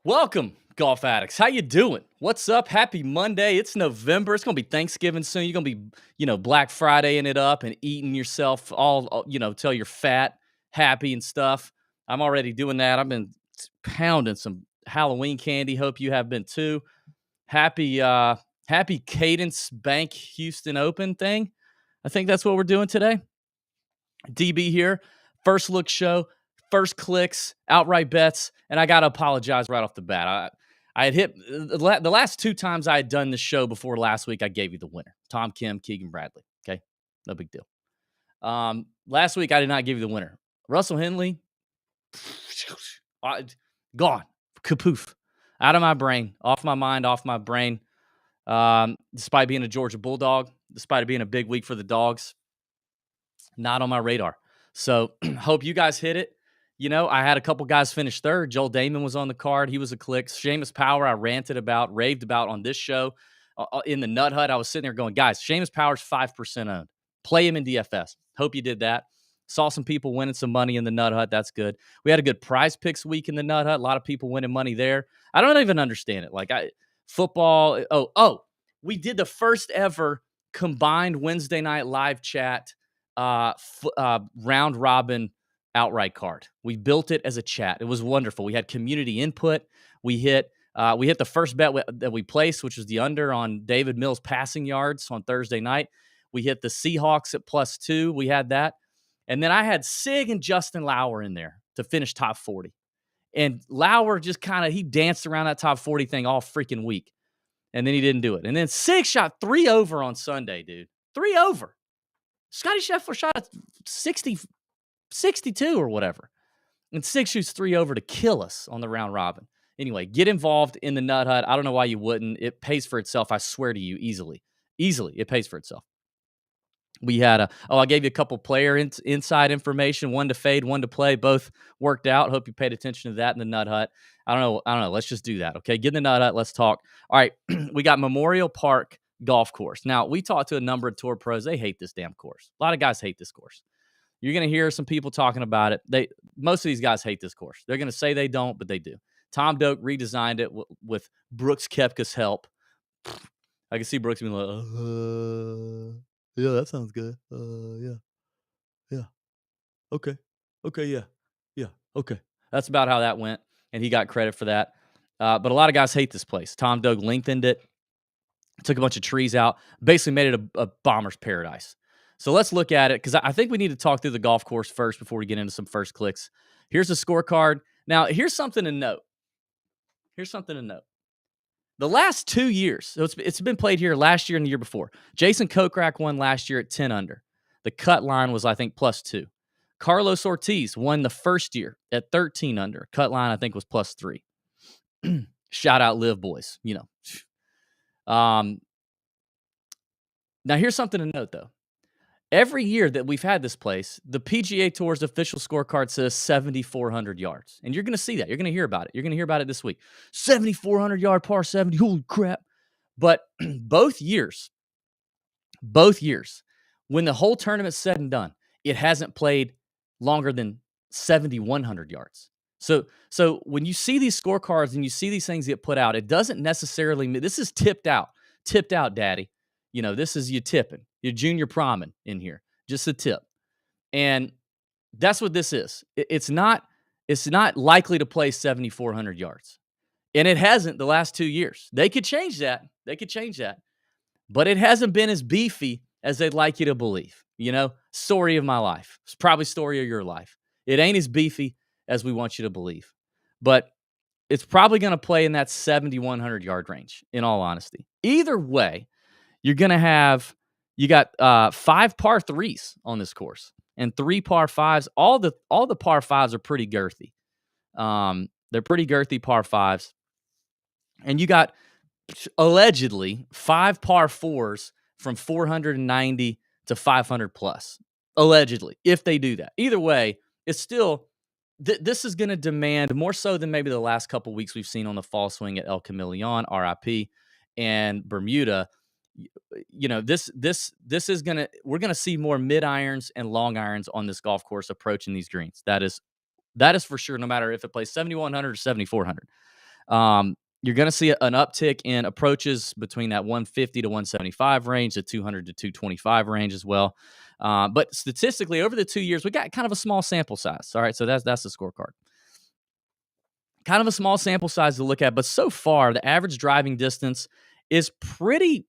Welcome, golf addicts. How you doing? What's up? Happy Monday. It's November. It's going to be Thanksgiving soon. You're going to be, Black Fridaying it up and eating yourself till you're fat, happy and stuff. I'm already doing that. I've been pounding some Halloween candy. Hope you have been too. Happy Cadence Bank Houston Open thing. I think that's what we're doing today. DB here. First look show, first clicks, outright bets, and I got to apologize right off the bat. I had hit the last two times I had done this show before last week. I gave you the winner, Tom Kim, Keegan Bradley. Okay, no big deal. Last week I did not give you the winner, Russell Henley. Gone, kapoof, out of my brain, off my mind, off my brain. Despite being a Georgia Bulldog, despite it being a big week for the dogs, not on my radar. So hope you guys hit it. I had a couple guys finish third. Joel Damon was on the card. He was a click. Seamus Power, I ranted about, raved about on this show. In the Nut Hut, I was sitting there going, guys, Seamus Power's 5% owned. Play him in DFS. Hope you did that. Saw some people winning some money in the Nut Hut. That's good. We had a good prize picks week in the Nut Hut. A lot of people winning money there. I don't even understand it. Football. We did the first ever combined Wednesday night live chat round robin outright card. We built it as a chat. It was wonderful. We had community input. We hit the first bet that we placed, which was the under on David Mills passing yards on Thursday night. We hit the Seahawks at +2. We had that. And then I had Sig and Justin Lauer in there to finish top 40. And Lauer just he danced around that top 40 thing all freaking week. And then he didn't do it. And then Sig shot 3 over on Sunday, dude. 3 over. Scotty Scheffler shot at 62 or whatever. And Sig shoots 3 over to kill us on the round robin. Anyway, get involved in the Nut Hut. I don't know why you wouldn't. It pays for itself, I swear to you, easily. Easily, it pays for itself. We had I gave you a couple player inside information, one to fade, one to play. Both worked out. Hope you paid attention to that in the Nut Hut. I don't know. Let's just do that, okay? Get in the Nut Hut. Let's talk. All right, we got Memorial Park Golf Course. Now, we talked to a number of tour pros. They hate this damn course. A lot of guys hate this course. You're going to hear some people talking about it. Most of these guys hate this course. They're going to say they don't, but they do. Tom Doak redesigned it with Brooks Koepka's help. I can see Brooks being like, yeah, that sounds good. Yeah. Okay, yeah. Okay. That's about how that went, and he got credit for that. But a lot of guys hate this place. Tom Doak lengthened it, took a bunch of trees out, basically made it a bomber's paradise. So let's look at it, because I think we need to talk through the golf course first before we get into some first clicks. Here's the scorecard. Now, here's something to note. The last 2 years, so it's been played here last year and the year before. Jason Kokrak won last year at 10 under. The cut line was, I think, +2. Carlos Ortiz won the first year at 13 under. Cut line, I think, was +3. Shout out Live Boys, Now, here's something to note, though. Every year that we've had this place, the PGA Tour's official scorecard says 7,400 yards. And you're going to see that. You're going to hear about it. You're going to hear about it this week. 7,400 yard par 70. Holy crap. But both years, when the whole tournament's said and done, it hasn't played longer than 7,100 yards. So when you see these scorecards and you see these things get put out, it doesn't necessarily mean this is tipped out, daddy. This is you tipping. You're junior promming in here. Just a tip. And that's what this is. It's not likely to play 7,400 yards. And it hasn't the last 2 years. They could change that. But it hasn't been as beefy as they'd like you to believe. Story of my life. It's probably story of your life. It ain't as beefy as we want you to believe. But it's probably going to play in that 7,100 yard range, in all honesty. Either way, you're going to have, you got 5 par 3s on this course and 3 par 5s. All the par 5s are pretty girthy. They're pretty girthy par 5s. And you got allegedly 5 par 4s from 490 to 500 plus. Allegedly, if they do that. Either way, it's still, this is going to demand more so than maybe the last couple weeks we've seen on the fall swing at El Camaleon, RIP, and Bermuda. This is we're gonna see more mid irons and long irons on this golf course approaching these greens. That is for sure. No matter if it plays 7,100 or 7,400. You're going to see an uptick in approaches between that 150 to 175 range, the 200 to 225 range as well. But statistically, over the 2 years, we got kind of a small sample size. All right, so that's the scorecard. Kind of a small sample size to look at, but so far the average driving distance is pretty.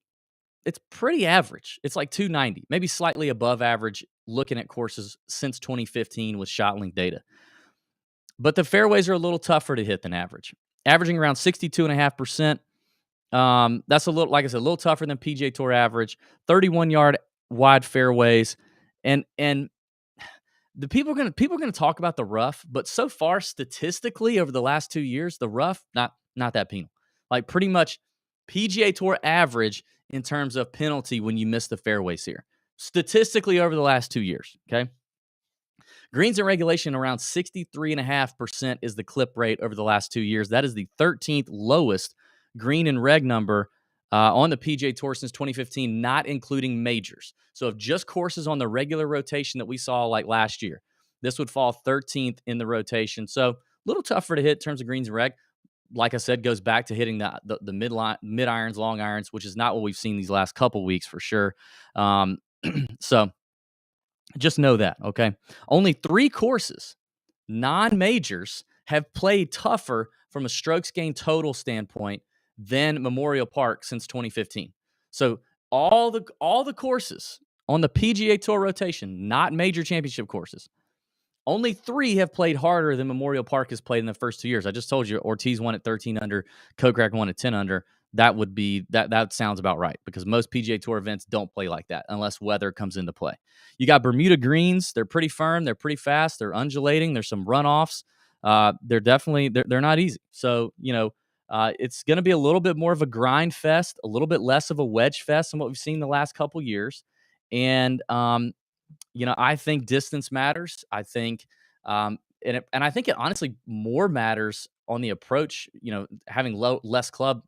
It's pretty average. It's like 290, maybe slightly above average. Looking at courses since 2015 with ShotLink data. But the fairways are a little tougher to hit than average, averaging around 62.5%. That's a little, like I said, a little tougher than PGA Tour average. 31-yard wide fairways, and the people are gonna talk about the rough, but so far statistically over the last 2 years, the rough not that penal. Like pretty much PGA Tour average in terms of penalty when you miss the fairways here. Statistically over the last 2 years, okay? Greens in regulation around 63.5% is the clip rate over the last 2 years. That is the 13th lowest green and reg number on the PGA Tour since 2015, not including majors. So if just courses on the regular rotation that we saw like last year, this would fall 13th in the rotation. So a little tougher to hit in terms of greens and reg. Like I said, goes back to hitting the mid irons, long irons, which is not what we've seen these last couple weeks for sure. So just know that, okay? Only 3 courses, non-majors, have played tougher from a strokes gained total standpoint than Memorial Park since 2015. So all the courses on the PGA Tour rotation, not major championship courses, only 3 have played harder than Memorial Park has played in the first 2 years. I just told you Ortiz won at 13 under, Kokrak won at 10 under. That would be that sounds about right because most PGA Tour events don't play like that unless weather comes into play. You got Bermuda greens; they're pretty firm, they're pretty fast, they're undulating. There's some runoffs. They're definitely they're not easy. So it's going to be a little bit more of a grind fest, a little bit less of a wedge fest than what we've seen the last couple years. And I think distance matters. I think, and I think it honestly more matters on the approach. Having less club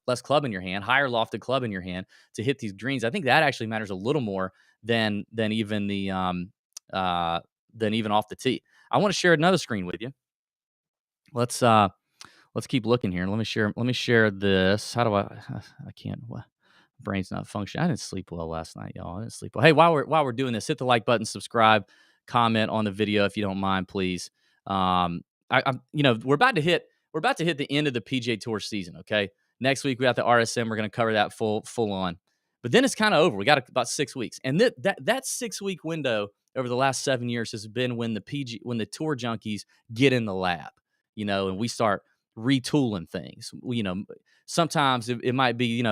in your hand, higher lofted club in your hand to hit these greens. I think that actually matters a little more than even the than even off the tee. I want to share another screen with you. Let's keep looking here. Let me share this. How do I can't. Brain's not functioning. I didn't sleep well last night, y'all. I didn't sleep well. Hey, while we're doing this, hit the like button, subscribe, comment on the video if you don't mind, please. I'm we're about to hit the end of the PGA Tour season. Okay, next week we got the RSM. We're going to cover that full on, but then it's kind of over. We got about 6 weeks, and that 6 week window over the last 7 years has been when the Tour Junkies get in the lab, and we start retooling things. Sometimes it might be,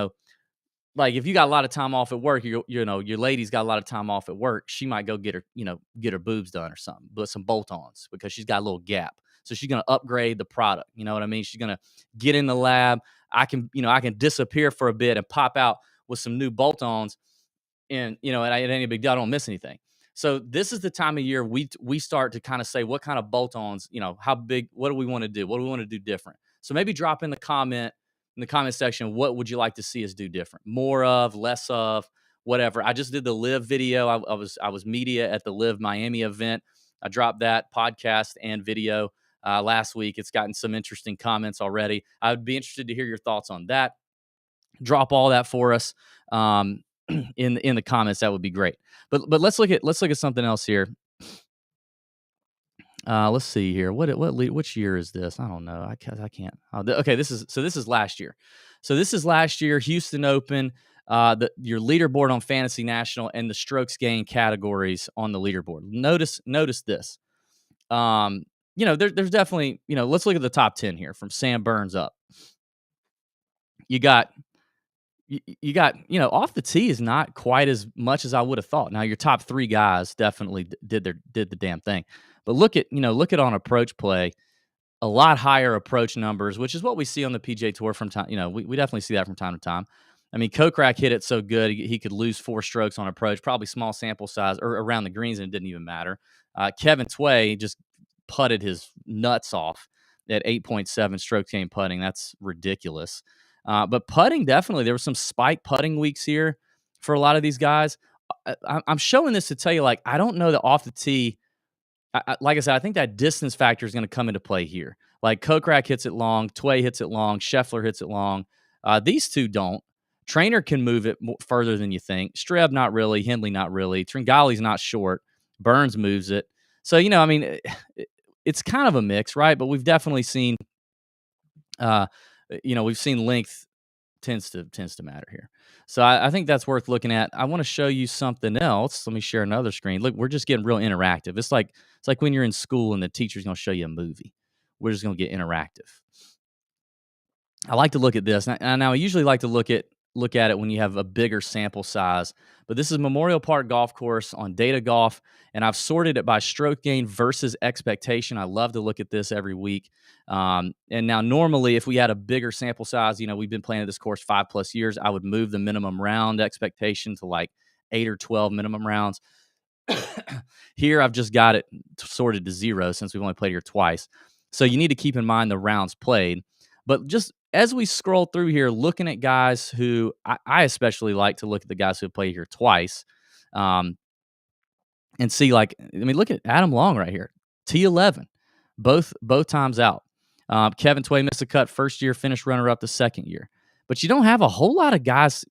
like if you got a lot of time off at work, your lady's got a lot of time off at work, she might go get her boobs done or something, but some bolt-ons because she's got a little gap. So she's going to upgrade the product. You know what I mean? She's going to get in the lab. I can disappear for a bit and pop out with some new bolt-ons and it ain't a big deal. I don't miss anything. So this is the time of year we start to kind of say what kind of bolt-ons, how big, what do we want to do? What do we want to do different? So maybe drop in the comment section, what would you like to see us do different? More of, less of, whatever. I just did the Live video. I was media at the Live Miami event. I dropped that podcast and video last week. It's gotten some interesting comments already. I would be interested to hear your thoughts on that. Drop all that for us in the comments. That would be great. But let's look at something else here. Let's see here. Which year is this? I don't know. I can't. Okay, this is last year. So this is last year Houston Open. Your leaderboard on Fantasy National and the strokes gained categories on the leaderboard. Notice this. There's definitely, let's look at the top 10 here from Sam Burns up. You got off the tee is not quite as much as I would have thought. Now your top 3 guys definitely did the damn thing. But look at on approach play, a lot higher approach numbers, which is what we see on the PGA Tour from time. We definitely see that from time to time. I mean, Kokrak hit it so good he could lose 4 strokes on approach, probably small sample size or around the greens, and it didn't even matter. Kevin Tway just putted his nuts off at 8.7 stroke gain putting. That's ridiculous. But putting, definitely, there were some spike putting weeks here for a lot of these guys. I'm showing this to tell you, I don't know that off the tee. Like I said, I think that distance factor is going to come into play here. Like Kokrak hits it long, Tway hits it long, Scheffler hits it long. These two don't. Trainer can move it further than you think. Streb, not really. Hindley, not really. Tringali's not short. Burns moves it. So, I mean, it's kind of a mix, right? But we've definitely seen, uh, we've seen length tends to matter here. So I think that's worth looking at. I want to show you something else. Let me share another screen. Look, we're just getting real interactive. It's like when you're in school and the teacher's going to show you a movie. We're just going to get interactive. I like to look at this. Now I usually like to look at it when you have a bigger sample size, but this is Memorial Park Golf Course on Data Golf, and I've sorted it by stroke gain versus expectation. I love to look at this every week. And now normally if we had a bigger sample size, we've been playing at this course 5+ years, I would move the minimum round expectation to like 8 or 12 minimum rounds. Here I've just got it sorted to 0 since we've only played here twice. So you need to keep in mind the rounds played. But just as we scroll through here, looking at guys who I especially like to look at the guys who have played here twice, and see, look at Adam Long right here, T11, both times out. Kevin Tway missed a cut first year, finished runner up the second year. But you don't have a whole lot of guys,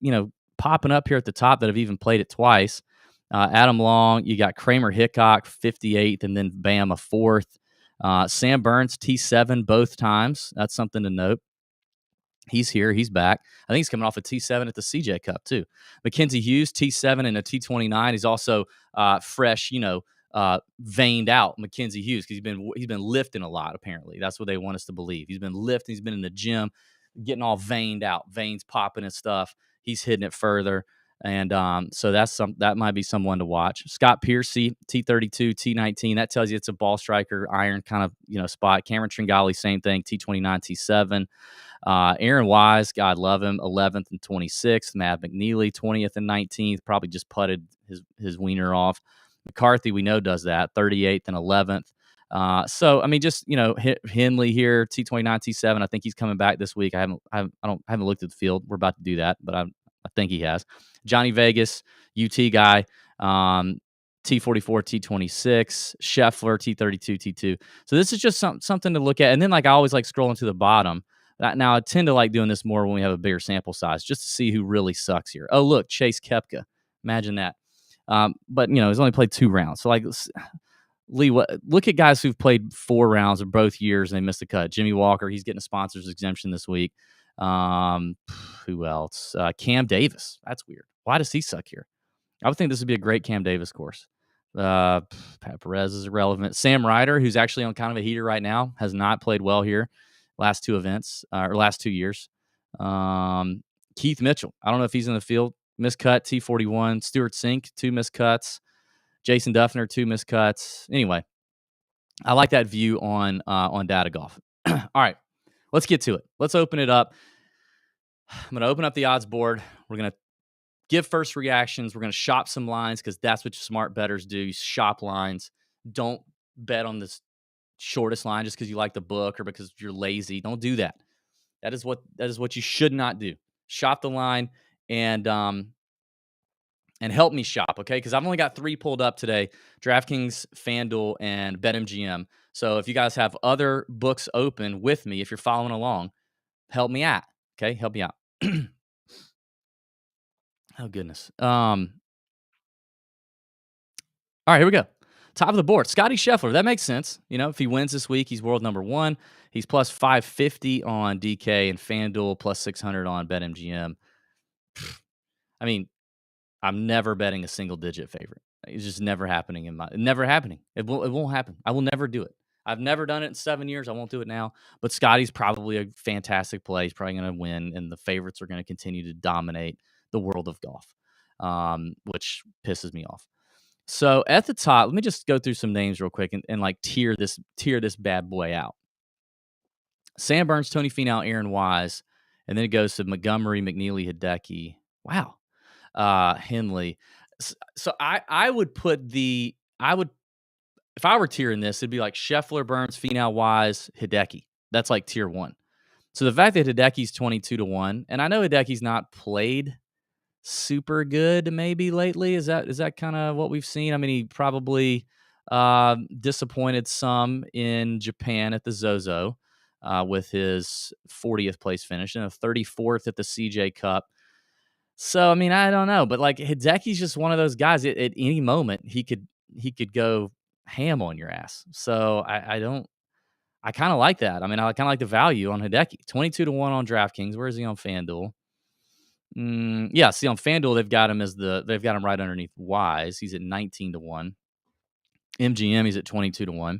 popping up here at the top that have even played it twice. Adam Long, you got Kramer Hickok, 58th, and then bam, a 4th. Sam Burns, T7 both times. That's something to note. He's here. He's back. I think he's coming off a T7 at the CJ Cup, too. Mackenzie Hughes, T7 and a T29. He's also fresh, veined out, Mackenzie Hughes, because he's been lifting a lot, apparently. That's what they want us to believe. He's been lifting. He's been in the gym, getting all veined out, veins popping and stuff. He's hitting it further. And so that might be someone to watch. Scott Piercy, T32, T19. That tells you it's a ball striker, iron kind of spot. Cameron Tringali, same thing, T29, T7. Aaron Wise, God love him, 11th and 26th. Matt McNeely, 20th and 19th. Probably just putted his wiener off. McCarthy, we know, does that, 38th and 11th. So I mean, just Hindley here, T29, T7. I think he's coming back this week. I haven't looked at the field. We're about to do that, but I think he has. Johnny Vegas, UT guy, T44, T26, Scheffler, T32, T2. So this is just something to look at. And then I always like scrolling to the bottom. Now I tend to like doing this more when we have a bigger sample size, just to see who really sucks here. Oh, look, Chase Koepka. Imagine that. But he's only played 2 rounds. So Lee, look at guys who've played 4 rounds of both years and they missed the cut. Jimmy Walker, he's getting a sponsor's exemption this week. Who else? Cam Davis. That's weird. Why does he suck here? I would think this would be a great Cam Davis course. Pat Perez is irrelevant. Sam Ryder, who's actually on kind of a heater right now, has not played well here last 2 events or last 2 years. Keith Mitchell. I don't know if he's in the field. Miscut, T41. Stuart Sink, 2 miscuts. Jason Duffner, 2 miscuts. Anyway, I like that view on Data Golf. All right, let's get to it. Let's open it up. I'm going to open up the odds board. We're going to give first reactions. We're going to shop some lines because that's what smart bettors do. You shop lines. Don't bet on this shortest line just because you like the book or because you're lazy. Don't do that. That is what you should not do. Shop the line and help me shop, okay? Because I've only got 3 pulled up today: DraftKings, FanDuel, and BetMGM. So if you guys have other books open with me, if you're following along, help me out, okay? Help me out. Oh, goodness. All right, here we go. Top of the board, Scotty Scheffler. That makes sense. If he wins this week, he's world number 1. He's plus 550 on DK and FanDuel, plus 600 on BetMGM. I mean, I'm never betting a single-digit favorite. It's just never happening never happening. It won't happen. I will never do it. I've never done it in 7 years. I won't do it now. But Scotty's probably a fantastic play. He's probably going to win, and the favorites are going to continue to dominate the world of golf, which pisses me off. So at the top, let me just go through some names real quick and tier this bad boy out. Sam Burns, Tony Finau, Aaron Wise, and then it goes to Montgomery, McNeely, Hideki. Wow. Hindley. So I would if I were tiering this, it'd be like Scheffler, Burns, Finau, Wise, Hideki. That's like tier 1. So the fact that Hideki's 22-1, and I know Hideki's not played super good maybe lately. Is that kind of what we've seen? I mean, he probably disappointed some in Japan at the Zozo. with his 40th place finish and a 34th at the CJ Cup. So, I mean, I don't know, but like Hideki's just one of those guys. At any moment, he could go ham on your ass. So I don't. I kind of like that. I mean, I kind of like the value on Hideki. 22-1 on DraftKings. Where is he on FanDuel? Yeah, see on FanDuel they've got him right underneath Wise. He's at 19-1. MGM he's at 22-1.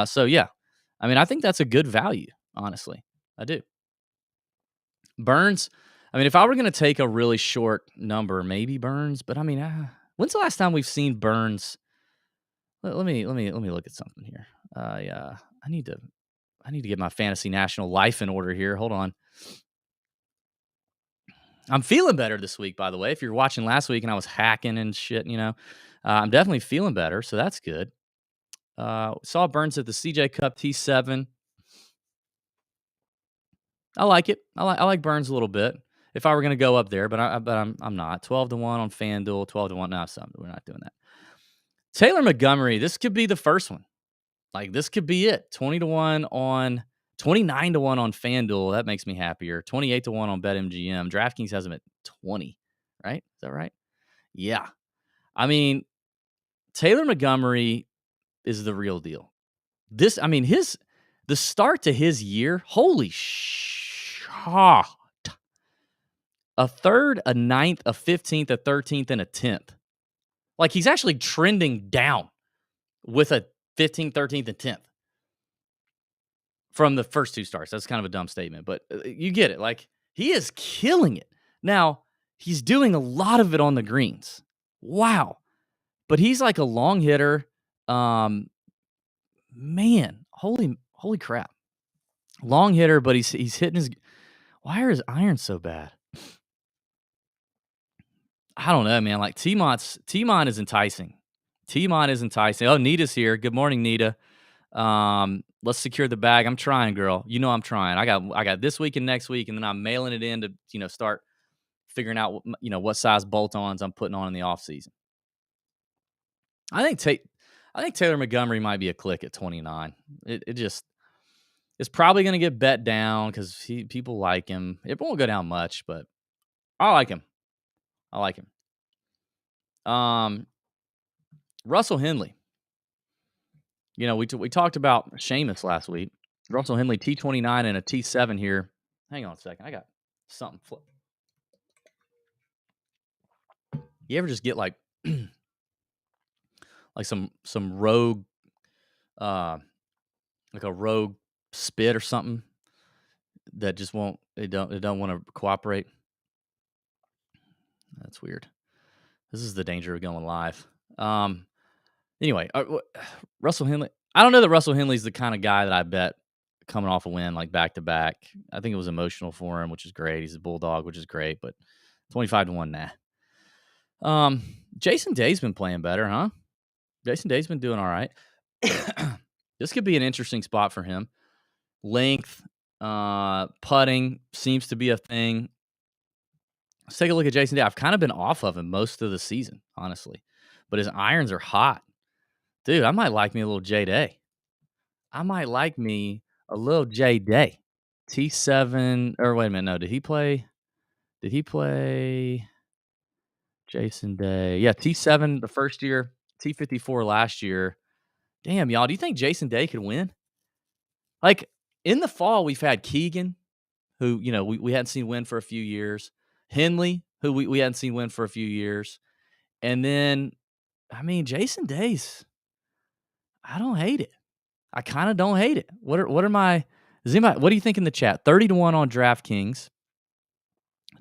So yeah, I mean I think that's a good value. Honestly, I do. Burns. I mean, if I were going to take a really short number, maybe Burns. But I mean, when's the last time we've seen Burns? Let me look at something here. Yeah, I need to get my fantasy national life in order here. Hold on. I'm feeling better this week, by the way. If you're watching last week and I was hacking and shit, I'm definitely feeling better. So that's good. Saw Burns at the CJ Cup T7. I like it. I like Burns a little bit. If I were going to go up there, but I'm not. 12-1 on FanDuel. 12-1. No, we're not doing that. Taylor Montgomery. This could be the first one. Like this could be it. 20-1 on 29-1 on FanDuel. That makes me happier. 28-1 on BetMGM. DraftKings has him at 20. Right? Is that right? Yeah. I mean, Taylor Montgomery is the real deal. The start to his year, holy shot. A third, a ninth, a 15th, a 13th, and a 10th. Like he's actually trending down with a 15th, 13th, and 10th from the first two starts. That's kind of a dumb statement, but you get it. Like he is killing it. Now, he's doing a lot of it on the greens. Wow. But he's like a long hitter. Man, holy crap. Long hitter, but he's hitting his. Why are his irons so bad? I don't know, man. Like T-Mon is enticing. T-Mon is enticing. Oh, Nita's here. Good morning, Nita. Let's secure the bag. I'm trying, girl. You know I'm trying. I got this week and next week, and then I'm mailing it in to start figuring out what size bolt-ons I'm putting on in the off season. I think Taylor Montgomery might be a click at 29. It's probably going to get bet down because people like him. It won't go down much, but I like him. Russell Henley. We talked about Sheamus last week. Russell Henley, T29 and a T7 here. Hang on a second. I got something flip. You ever just get like some rogue like a rogue spit or something that just won't it don't want to cooperate? That's weird. This is the danger of going live. Anyway, Russell Henley. I don't know that Russell Henley's the kind of guy that I bet coming off a win like back to back. I think it was emotional for him, which is great. He's a bulldog, which is great, but 25-1, nah. Jason Day's been playing better, huh? Jason Day's been doing all right. This could be an interesting spot for him. Length, putting seems to be a thing. Let's take a look at Jason Day. I've kind of been off of him most of the season, honestly, but his irons are hot. Dude, I might like me a little J Day. T7, or wait a minute, no, did he play Jason Day? Yeah, T7 the first year, T54 last year. Damn, y'all, do you think Jason Day could win? Like, in the fall, we've had Keegan, who, we hadn't seen win for a few years. Henley, who we hadn't seen win for a few years. And then, I mean, Jason Day's, I don't hate it. I kind of don't hate it. What do you think in the chat? 30-1 on DraftKings.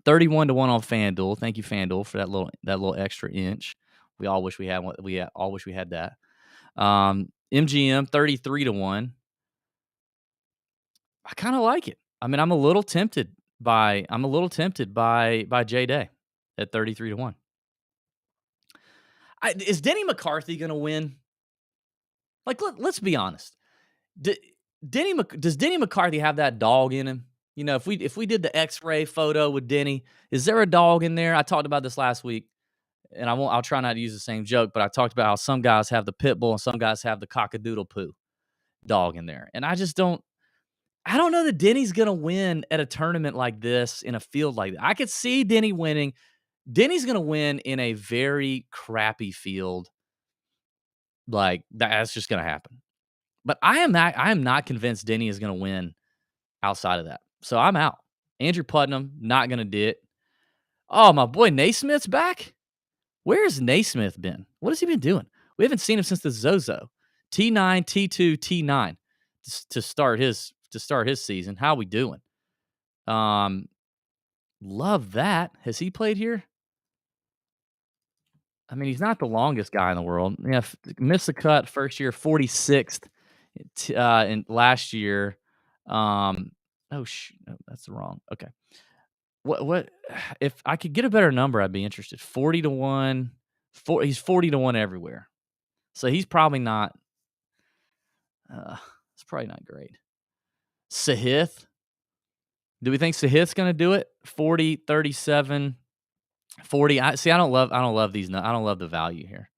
31-1 on FanDuel. Thank you, FanDuel, for that little extra inch. We all wish we had one. We all wish we had that. MGM 33-1. I kind of like it. I mean, I'm a little tempted by J Day at 33-1. Is Denny McCarthy going to win? Like, let's be honest. Does Denny McCarthy have that dog in him? If we did the X-ray photo with Denny, is there a dog in there? I talked about this last week, and I'll try not to use the same joke, but I talked about how some guys have the pit bull and some guys have the cockadoodle poo dog in there, and I just don't. I don't know that Denny's gonna win at a tournament like this in a field like that. I could see Denny winning. Denny's gonna win in a very crappy field. Like, that's just gonna happen. But I am not convinced Denny is gonna win outside of that. So I'm out. Andrew Putnam, not gonna do it. Oh, my boy Naismith's back? Where's Naismith been? What has he been doing? We haven't seen him since the Zozo. T9, T2, T9 to start his season. How we doing? Um, love that. Has he played here? I mean, he's not the longest guy in the world. Yeah, missed the cut first year, 46th in last year. Oh, no, that's wrong. Okay. What if I could get a better number, I'd be interested. 40 to 1. He's 40 to 1 everywhere. So he's probably not it's probably not great. Sahith. Do we think Sahith's going to do it? 40, 37, 40. I don't love these. I don't love the value here.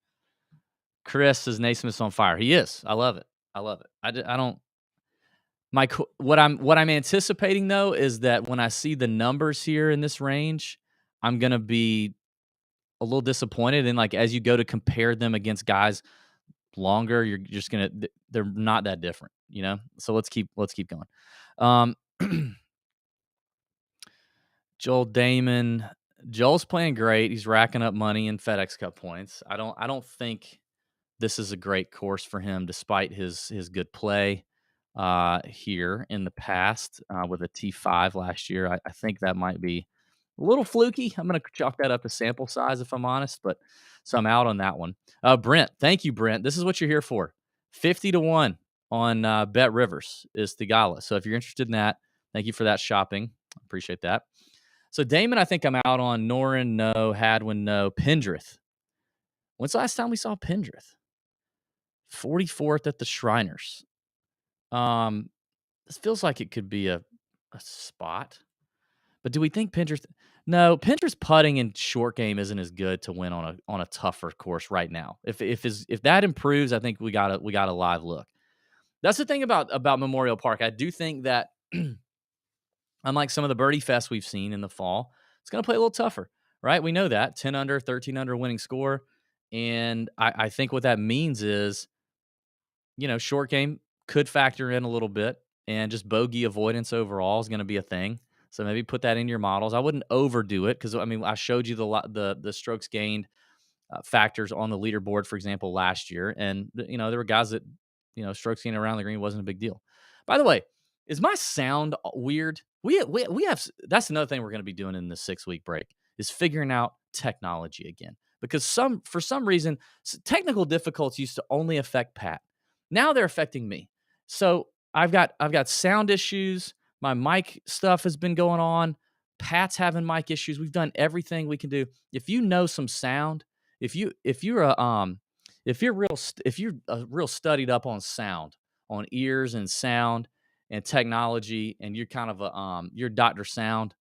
Chris says Naismith's on fire. He is. I love it. I love it. I don't. What I'm anticipating though is that when I see the numbers here in this range, I'm gonna be a little disappointed. And like as you go to compare them against guys longer, you're just gonna they're not that different, you know. So let's keep going. Um, Joel Damon. Joel's playing great. He's racking up money in FedEx Cup points. I don't think this is a great course for him, despite his good play here in the past with a T5 last year. I think that might be a little fluky. I'm going to chalk that up to sample size if I'm honest, but so I'm out on that one. Brent, thank you, Brent. This is what you're here for. 50 to 1 on Bet Rivers is the gala. So if you're interested in that, thank you for that shopping. Appreciate that. So Damon, I think I'm out on. Norin, no. Hadwin, no. Pendrith. When's the last time we saw Pendrith? 44th at the Shriners. This feels like it could be a spot. But do we think Pendrith? No, Pendrith's putting and short game isn't as good to win on a tougher course right now. If that improves, I think we got a live look. That's the thing about Memorial Park. I do think that unlike some of the birdie fests we've seen in the fall, it's going to play a little tougher, right? We know that 10 under, 13 under winning score, and I think what that means is, short game could factor in a little bit, and just bogey avoidance overall is going to be a thing. So maybe put that in your models. I wouldn't overdo it because I showed you the strokes gained factors on the leaderboard, for example, last year, and there were guys that strokes gained around the green wasn't a big deal. By the way, is my sound weird? We have that's another thing we're going to be doing in the 6-week break is figuring out technology again because for some reason technical difficulties used to only affect Pat. Now they're affecting me. So I've got sound issues. My mic stuff has been going on. Pat's having mic issues. We've done everything we can do. If you know some sound, if you're real studied up on sound, on ears and sound and technology, and you're kind of you're Dr. Sound,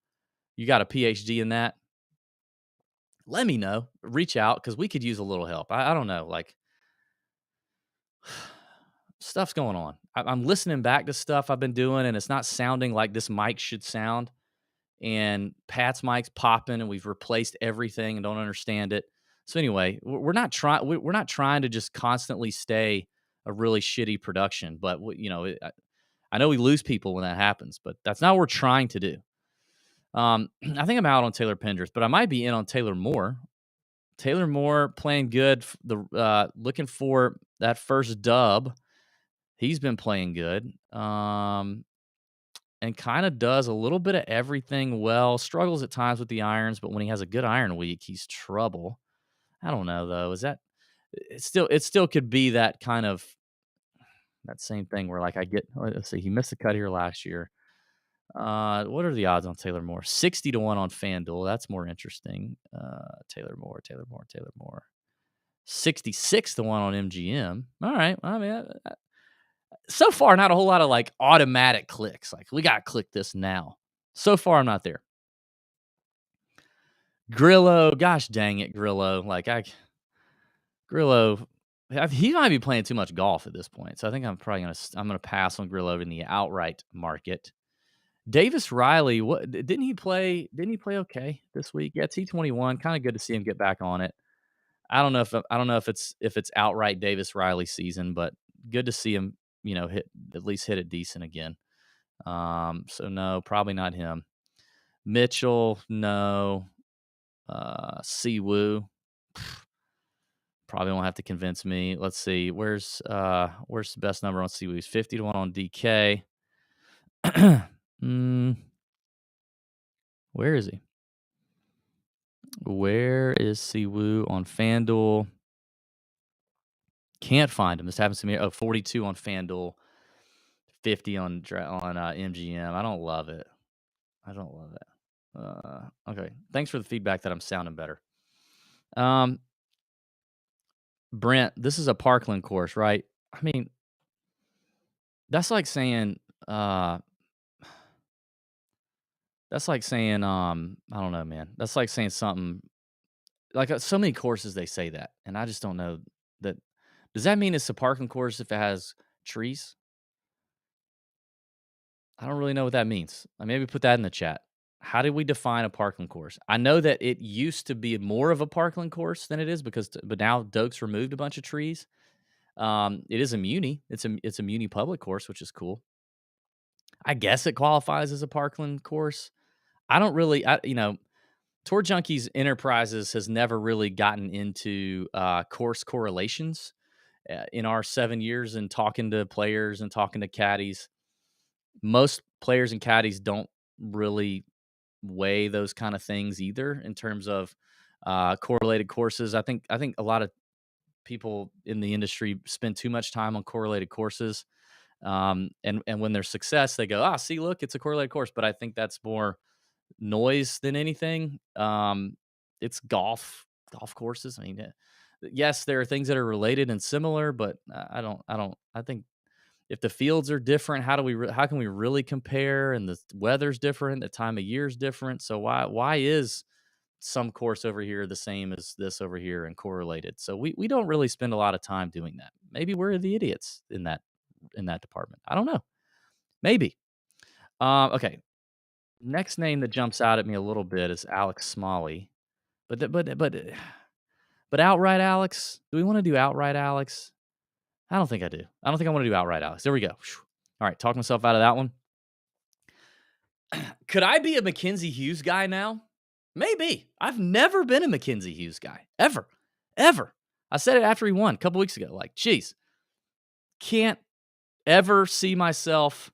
you got a PhD in that, let me know. Reach out because we could use a little help. I don't know, like stuff's going on. I'm listening back to stuff I've been doing, and it's not sounding like this mic should sound. And Pat's mic's popping, and we've replaced everything and don't understand it. So anyway, we're not trying to just constantly stay a really shitty production. But I know we lose people when that happens, but that's not what we're trying to do. I think I'm out on Taylor Pendrith, but I might be in on Taylor Moore. Taylor Moore playing good. Looking for that first dub. He's been playing good. And kind of does a little bit of everything well. Struggles at times with the irons, but when he has a good iron week, he's trouble. I don't know though. Is that it still could be that kind of that same thing where like let's see, he missed a cut here last year. What are the odds on Taylor Moore? 60 to 1 on FanDuel. That's more interesting. Taylor Moore. 66 to 1 on MGM. All right. I mean, so far, not a whole lot of like automatic clicks. Like we got to click this now. So far, I'm not there. Grillo, gosh dang it, Grillo. Grillo, he might be playing too much golf at this point, so I think I'm gonna pass on Grillo in the outright market. Davis Riley, what didn't he play? Didn't he play okay this week? Yeah, T21. Kind of good to see him get back on it. I don't know if it's outright Davis Riley season, but good to see him. Hit at least hit it decent again. So no, probably not him. Mitchell, no. Siwoo, probably won't have to convince me. Let's see, where's the best number on Siwoo? He's 50-1 on DK. mm, where is he? Where is Siwoo on FanDuel? Can't find him. This happens to me. Oh, 42 on FanDuel, 50 on MGM. I don't love it. Okay. Thanks for the feedback that I'm sounding better. Brent, this is a Parkland course, right? I mean, that's like saying, I don't know, man. That's like saying something like so many courses they say that, and I just don't know that. Does that mean it's a Parkland course if it has trees? I don't really know what that means. Maybe put that in the chat. How do we define a Parkland course? I know that it used to be more of a Parkland course than it is but now Doak's removed a bunch of trees. It is a muni. It's a muni public course, which is cool. I guess it qualifies as a Parkland course. I don't really, Tour Junkies Enterprises has never really gotten into course correlations in our 7 years and talking to players and talking to caddies. Most players and caddies don't really weigh those kind of things either in terms of correlated courses. I think a lot of people in the industry spend too much time on correlated courses. And when there's success, they go, see, look, it's a correlated course. But I think that's more noise than anything. It's golf courses. I mean, yes, there are things that are related and similar, but I think if the fields are different, how can we really compare? And the weather's different, the time of year is different. So why is some course over here the same as this over here and correlated? So we don't really spend a lot of time doing that. Maybe we're the idiots in that department. I don't know. Maybe. Okay. Next name that jumps out at me a little bit is Alex Smalley. But outright Alex? Do we want to do outright Alex? I don't think I do. I don't think I want to do outright Alex. There we go. All right, talk myself out of that one. Could I be a Mackenzie Hughes guy now? Maybe. I've never been a Mackenzie Hughes guy. Ever. I said it after he won a couple weeks ago. Like, geez. Can't ever see myself.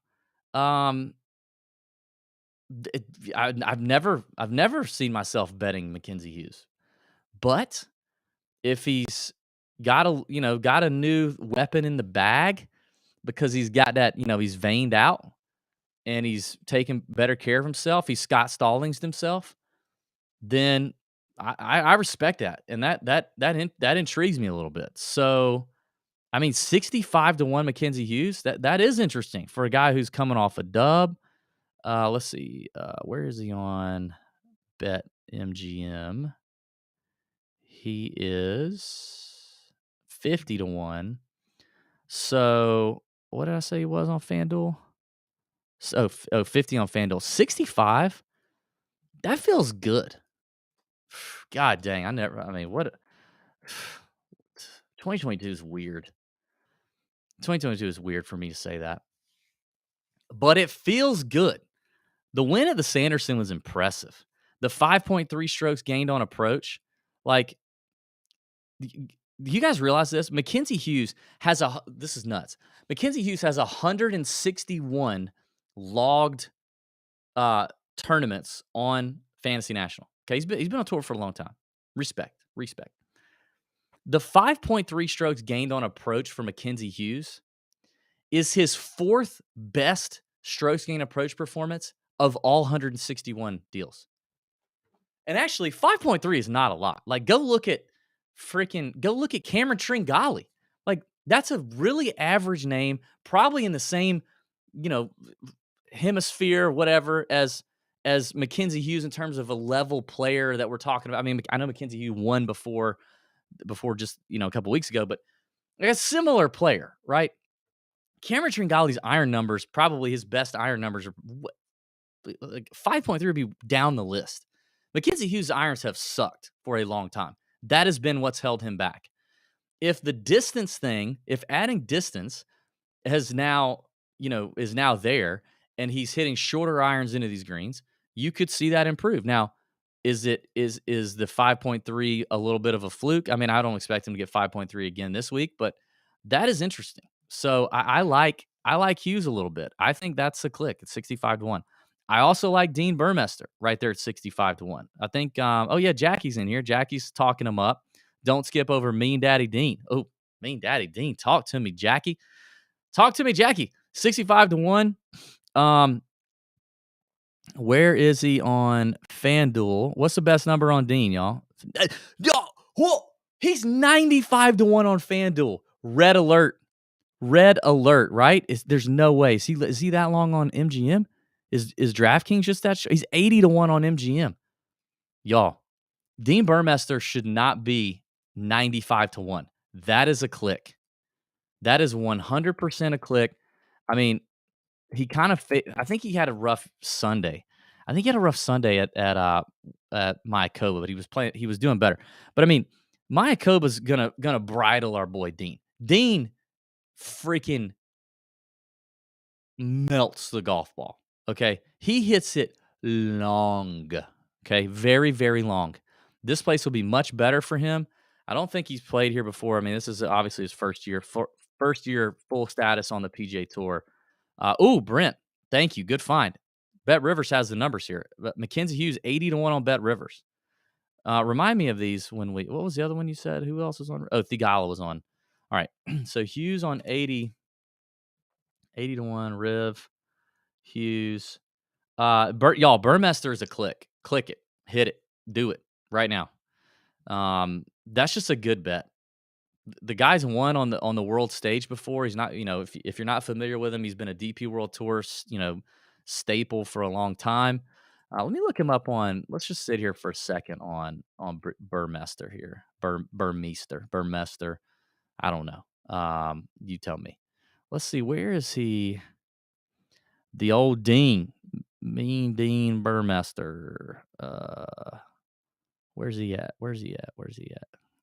I've never seen myself betting Mackenzie Hughes. But if he's got a new weapon in the bag because he's got that, he's veined out and he's taking better care of himself, he's Scott Stallings himself, then I respect that. And that intrigues me a little bit. So, 65-1 Mackenzie Hughes, that is interesting for a guy who's coming off a dub. Let's see. Where is he on BetMGM? He is 50-1. So what did I say he was on FanDuel? 50 on FanDuel. 65? That feels good. God dang. What 2022 is weird. 2022 is weird for me to say that. But it feels good. The win at the Sanderson was impressive. The 5.3 strokes gained on approach. Like, do you guys realize this? Mackenzie Hughes has this is nuts. Mackenzie Hughes has 161 logged tournaments on Fantasy National. Okay, he's been on tour for a long time. Respect. The 5.3 strokes gained on approach for Mackenzie Hughes is his fourth best strokes gained approach performance of all 161 deals. And actually, 5.3 is not a lot. Like, go look at Cameron Tringali. Like, that's a really average name, probably in the same, hemisphere, whatever, as Mackenzie Hughes in terms of a level player that we're talking about. I know Mackenzie Hughes won before just, a couple weeks ago, but Like a similar player, right? Cameron Tringale's iron numbers, probably his best iron numbers are like 5.3 would be down the list. Mackenzie Hughes' irons have sucked for a long time. That has been what's held him back. If the distance thing, if adding distance has now, is now there and he's hitting shorter irons into these greens, you could see that improve. Now, is the 5.3 a little bit of a fluke? I mean, I don't expect him to get 5.3 again this week, but that is interesting. So I like Hughes a little bit. I think that's a click at 65-1. I also like Dean Burmester right there at 65-1. I think oh yeah, Jackie's in here. Jackie's talking him up. Don't skip over Mean Daddy Dean. Oh, Mean Daddy Dean. Talk to me, Jackie. Talk to me, Jackie. 65-1. Where is he on FanDuel? What's the best number on Dean, y'all? Whoa, he's 95-1 on FanDuel. Red alert. Red alert, right? There's no way. Is he that long on MGM? Is DraftKings just that? He's 80-1 on MGM. Y'all, Dean Burmester should not be 95-1. That is a click. That is 100% a click. I mean, he kind of I think he had a rough Sunday. I think he had a rough Sunday at Mayakoba, but he was doing better. But I mean, Mayakoba's gonna bridle our boy Dean. Dean freaking melts the golf ball. Okay. He hits it long. Okay. Very, very long. This place will be much better for him. I don't think he's played here before. I mean, this is obviously his first year full status on the PGA Tour. Brent, thank you. Good find. Bet Rivers has the numbers here. But Mackenzie Hughes, 80-1 on Bet Rivers. Remind me of these what was the other one you said? Who else was on? Oh, Thigala was on. All right. So Hughes on 80-1, Riv, Hughes. Y'all, Burmester is a click. Click it. Hit it. Do it right now. That's just a good bet. The guy's won on the world stage before. He's not, if you're not familiar with him, he's been a DP World Tour, staple for a long time. Let me look him up on. Let's just sit here for a second on Burmester here. Burmester. I don't know. You tell me. Let's see. Where is he? The old Dean, Mean Dean Burmester. Where's he at?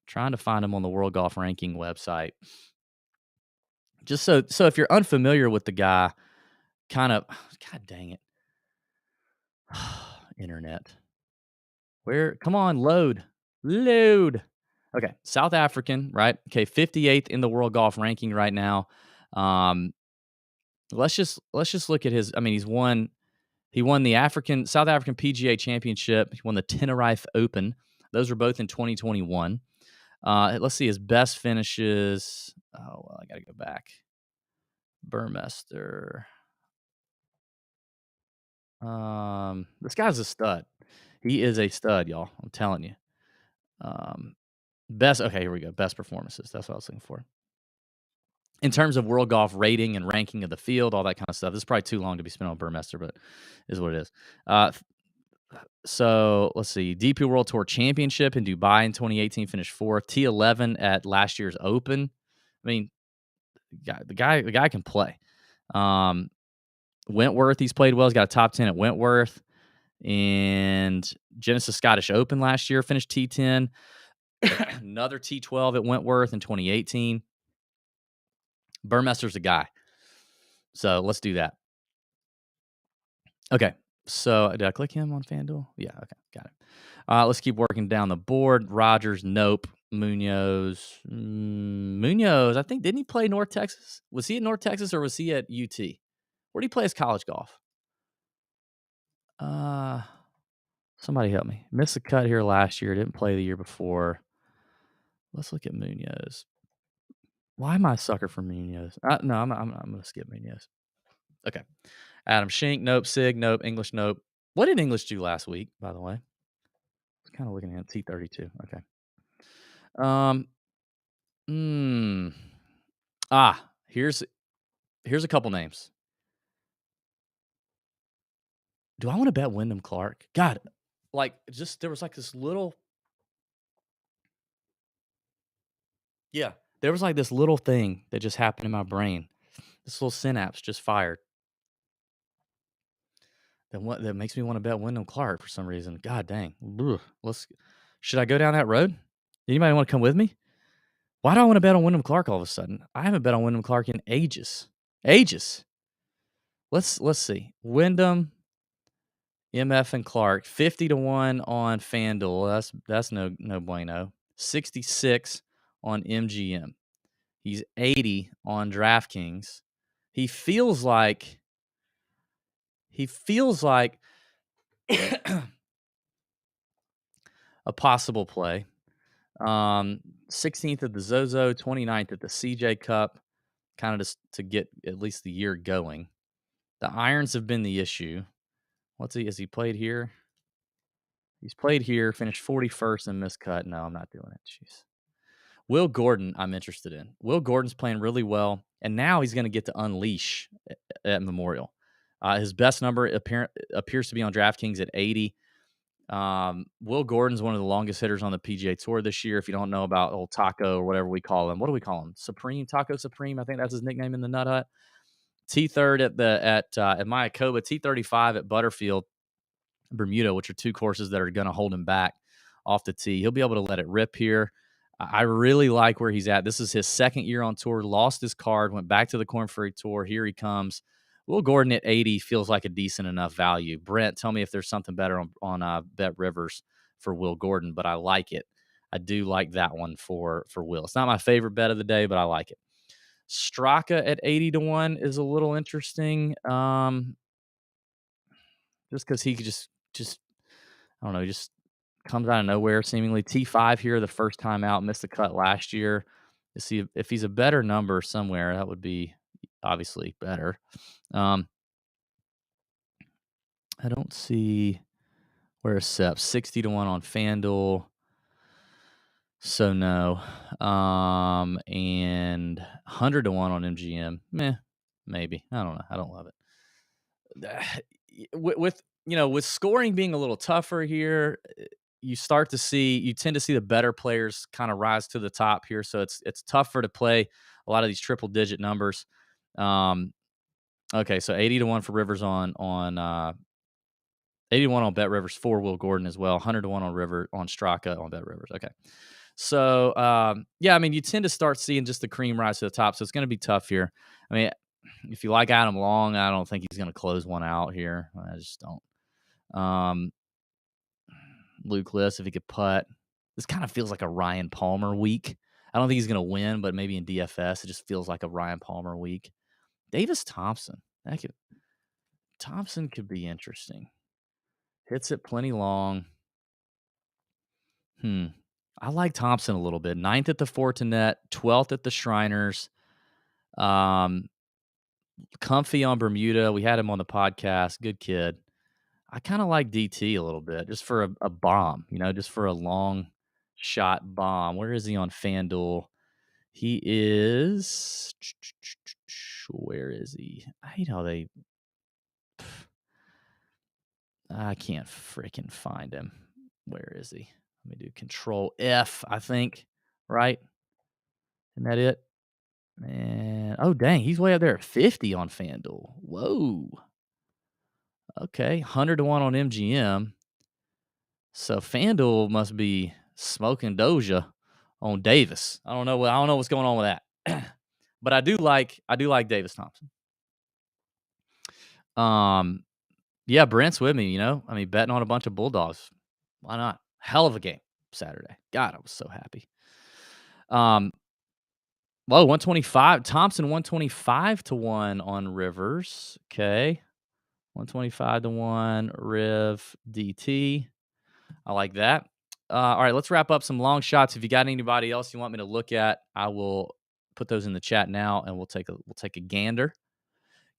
Trying to find him on the World Golf Ranking website. Just so if you're unfamiliar with the guy, kind of, God dang it, internet. Come on, load. Okay, South African, right? Okay, 58th in the World Golf Ranking right now. Let's just look at his. I mean, He won the South African PGA Championship. He won the Tenerife Open. Those were both in 2021. Let's see his best finishes. Oh, well, I got to go back. Burmester. This guy's a stud. He is a stud, y'all. I'm telling you. Okay, here we go. Best performances. That's what I was looking for. In terms of world golf rating and ranking of the field, all that kind of stuff. This is probably too long to be spent on Burmester, but is what it is. So let's see. DP World Tour Championship in Dubai in 2018, finished fourth. T11 at last year's Open. I mean, the guy can play. Wentworth, he's played well. He's got a top 10 at Wentworth. And Genesis Scottish Open last year, finished T10. Another T12 at Wentworth in 2018. Burmester's a guy. So let's do that. Okay. So did I click him on FanDuel? Yeah. Okay. Got it. Let's keep working down the board. Rogers, nope. Munoz. Munoz, I think, didn't he play North Texas? Was he at North Texas or was he at UT? Where did he play his college golf? Somebody help me. Missed the cut here last year. Didn't play the year before. Let's look at Munoz. Why am I a sucker for Munoz? No, I'm going to skip Munoz. Okay. Adam Schenk, nope. Sig, nope. English, nope. What did English do last week, by the way? I was kind of looking at T32. Okay. Here's a couple names. Do I want to bet Wyndham Clark? God, there was like this little. Yeah, There was like this little thing that just happened in my brain. This little synapse just fired. That makes me want to bet Wyndham Clark for some reason. God dang. Ugh. Should I go down that road? Anybody want to come with me? Why do I want to bet on Wyndham Clark all of a sudden? I haven't bet on Wyndham Clark in ages. Ages. Let's see. Wyndham, MF, and Clark, 50-1 on FanDuel. That's no bueno. 66 on MGM. He's 80 on DraftKings. He feels like a possible play. 16th at the Zozo, 29th at the CJ Cup, kind of just to get at least the year going. The irons have been the issue. Has he played here? He's played here, finished 41st and missed cut. No, I'm not doing it. Jeez. Will Gordon, I'm interested in. Will Gordon's playing really well, and now he's going to get to unleash at Memorial. His best number appears to be on DraftKings at 80. Will Gordon's one of the longest hitters on the PGA Tour this year. If you don't know about old Taco or whatever we call him, what do we call him? Taco Supreme. I think that's his nickname in the Nut Hut. T3rd at Mayakoba, T35 at Butterfield, Bermuda, which are two courses that are going to hold him back off the tee. He'll be able to let it rip here. I really like where he's at. This is his second year on tour, lost his card, went back to the Corn Ferry Tour. Here he comes. Will Gordon at 80 feels like a decent enough value. Brent, tell me if there's something better on Bet Rivers for Will Gordon, but I like it. I do like that one for Will. It's not my favorite bet of the day, but I like it. Straka at 80-1 is a little interesting. Just because he could just I don't know, just comes out of nowhere seemingly. T5 here the first time out, missed the cut last year. To see if he's a better number somewhere, that would be obviously better. I don't see where's Sep 60-1 on FanDuel. So no. And 100-1 on MGM. Maybe. I don't know. I don't love it. With scoring being a little tougher here, you tend to see the better players kind of rise to the top here. So it's tougher to play a lot of these triple digit numbers. Okay, so 80-1 for Rivers on 81 on Bet Rivers for Will Gordon as well. 100-1 on Straka on Bet Rivers. Okay. So you tend to start seeing just the cream rise to the top. So it's going to be tough here. I mean, if you like Adam Long, I don't think he's going to close one out here. I just don't. Luke List, if he could putt. This kind of feels like a Ryan Palmer week. I don't think he's going to win, but maybe in DFS, it just feels like a Ryan Palmer week. Davis Thompson. Thompson could be interesting. Hits it plenty long. I like Thompson a little bit. 9th at the Fortinet, 12th at the Shriners. Comfy on Bermuda. We had him on the podcast. Good kid. I kind of like DT a little bit, just for a bomb, just for a long shot bomb. Where is he on FanDuel? He is. Where is he? I hate how I can't freaking find him. Where is he? Let me do Control F, I think. Right? Isn't that it? And oh dang, he's way up there at 50 on FanDuel. Whoa. Okay, 100-1 on MGM. So FanDuel must be smoking Doja on Davis. I don't know what's going on with that. But I do like Davis Thompson. Yeah, Brent's with me, betting on a bunch of Bulldogs. Why not? Hell of a game Saturday. God, I was so happy. 125. Thompson 125-1 on Rivers. Okay. 125-1 Riv DT. I like that. All right, let's wrap up some long shots. If you got anybody else you want me to look at, I will put those in the chat now, and we'll take a gander.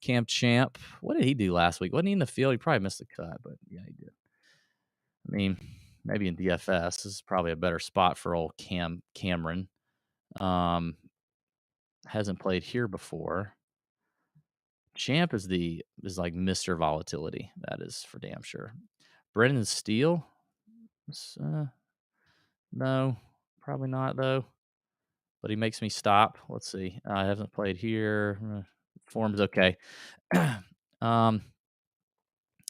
Cam Champ, what did he do last week? Wasn't he in the field? He probably missed the cut, but yeah, he did. I mean, maybe in DFS, this is probably a better spot for old Cameron. Hasn't played here before. Champ is like Mr. Volatility. That is for damn sure. Brendan Steele. No, probably not though. but he makes me stop. Let's see. I haven't played here. Form's okay. um,